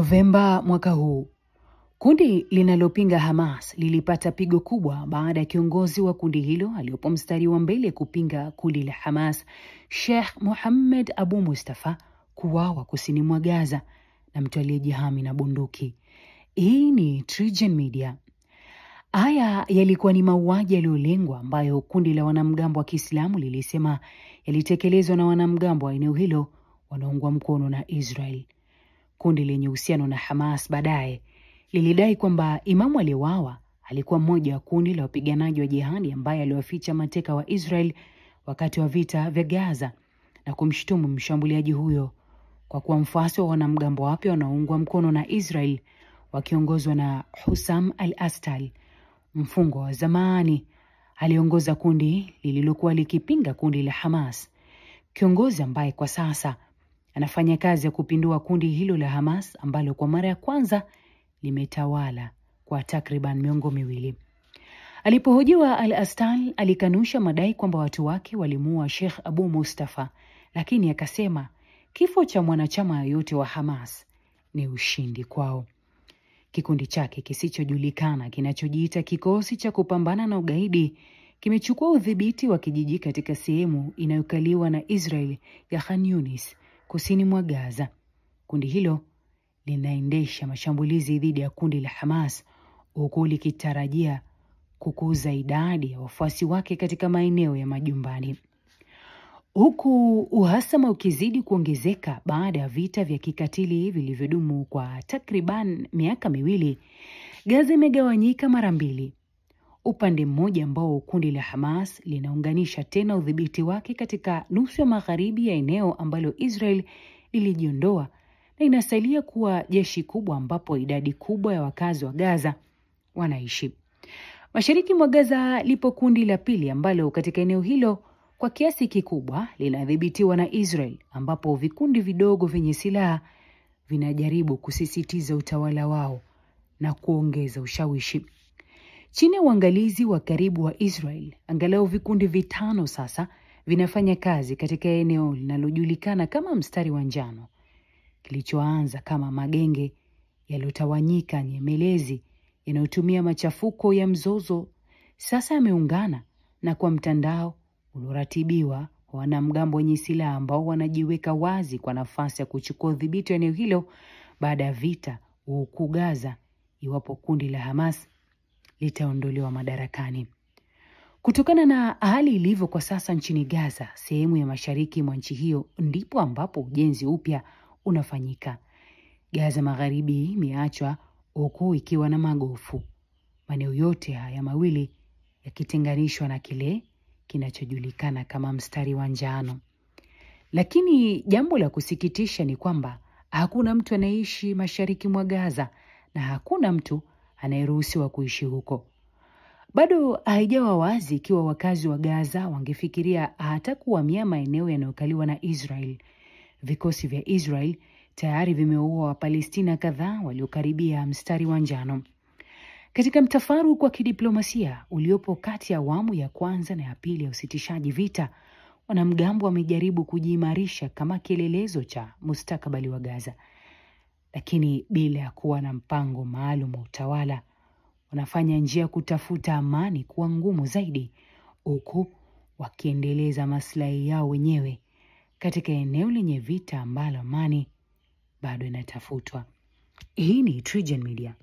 Novemba mwaka huu, kundi linalopinga Hamas lilipata pigo kubwa baada ya kiongozi wa kundi hilo aliyopo mstari wa mbele kupinga kundi la Hamas, Sheikh Mohammed Abu Mustafa, kuuawa kusini mwa Gaza na mtu aliyejihami na bunduki. Hii ni TriGen Media. Haya yalikuwa ni mauaji yaliyolengwa ambayo kundi la wanamgambo wa Kiislamu lilisema yalitekelezwa na wanamgambo wa eneo hilo wanaoungwa mkono na Israel. Kundi lenye uhusiano na Hamas baadaye lilidai kwamba imamu aliyeuawa alikuwa mmoja wa kundi la wapiganaji wa jihadi ambaye aliwaficha mateka wa Israel wakati wa vita vya Gaza, na kumshutumu mshambuliaji huyo kwa kuwa mfuasi wa wanamgambo wapya wanaoungwa mkono na Israel wakiongozwa na Hussam al-Astal, mfungwa wa zamani aliongoza kundi lililokuwa likipinga kundi la Hamas. Kiongozi ambaye kwa sasa anafanya kazi ya kupindua kundi hilo la Hamas ambalo kwa mara ya kwanza limetawala kwa takriban miongo miwili. Alipohojiwa, al-Astal alikanusha madai kwamba watu wake walimuua Sheikh Abu Mustafa, lakini akasema kifo cha mwanachama yote wa Hamas ni ushindi kwao. Kikundi chake kisichojulikana kinachojiita kikosi cha kupambana na ugaidi kimechukua udhibiti wa kijiji katika sehemu inayokaliwa na Israel ya Khan Yunis, kusini mwa Gaza. Kundi hilo linaendesha mashambulizi dhidi ya kundi la Hamas huku likitarajia kukuza idadi ya wafuasi wake katika maeneo ya majumbani. Huku uhasama ukizidi kuongezeka baada ya vita vya kikatili vilivyodumu kwa takriban miaka miwili, Gaza imegawanyika mara mbili. Upande mmoja ambao kundi la Hamas linaunganisha tena udhibiti wake katika nusu ya magharibi ya eneo ambalo Israel lilijiondoa, na inasalia kuwa jeshi kubwa ambapo idadi kubwa ya wakazi wa Gaza wanaishi. Mashariki mwa Gaza lipo kundi la pili ambalo katika eneo hilo kwa kiasi kikubwa linadhibitiwa na Israel, ambapo vikundi vidogo vyenye silaha vinajaribu kusisitiza utawala wao na kuongeza ushawishi. Chini ya uangalizi wa karibu wa Israel, angalau vikundi 5 sasa vinafanya kazi katika eneo linalojulikana kama mstari wa njano. Kilichoanza kama magenge yaliyotawanyika nyemelezi yanayotumia machafuko ya mzozo, sasa yameungana na kwa mtandao ulioratibiwa wanamgambo wenye silaha ambao wanajiweka wazi kwa nafasi ya kuchukua udhibiti wa eneo hilo baada ya vita huko Gaza, iwapo kundi la Hamas litaondolewa madarakani. Kutokana na hali ilivyo kwa sasa nchini Gaza, sehemu ya mashariki mwa nchi hiyo ndipo ambapo ujenzi upya unafanyika. Gaza Magharibi imeachwa huku ikiwa na magofu, maeneo yote haya mawili yakitenganishwa na kile kinachojulikana kama mstari wa njano. Lakini jambo la kusikitisha ni kwamba hakuna mtu anayeishi mashariki mwa Gaza na hakuna mtu anayeruhusiwa kuishi huko. Bado haijawa wazi ikiwa wakazi wa Gaza wangefikiria hata kuhamia maeneo yanayokaliwa na Israel. Vikosi vya Israel tayari vimeua Wapalestina kadhaa waliokaribia mstari wa njano. Katika mtafaruku wa kidiplomasia uliopo kati ya awamu ya kwanza na ya pili ya usitishaji vita, wanamgambo wamejaribu kujiimarisha kama kielelezo cha mustakabali wa Gaza, lakini bila ya kuwa na mpango maalum wa utawala, wanafanya njia kutafuta amani kuwa ngumu zaidi, huku wakiendeleza maslahi yao wenyewe katika eneo lenye vita ambalo amani bado inatafutwa. Hii ni TriGen Media.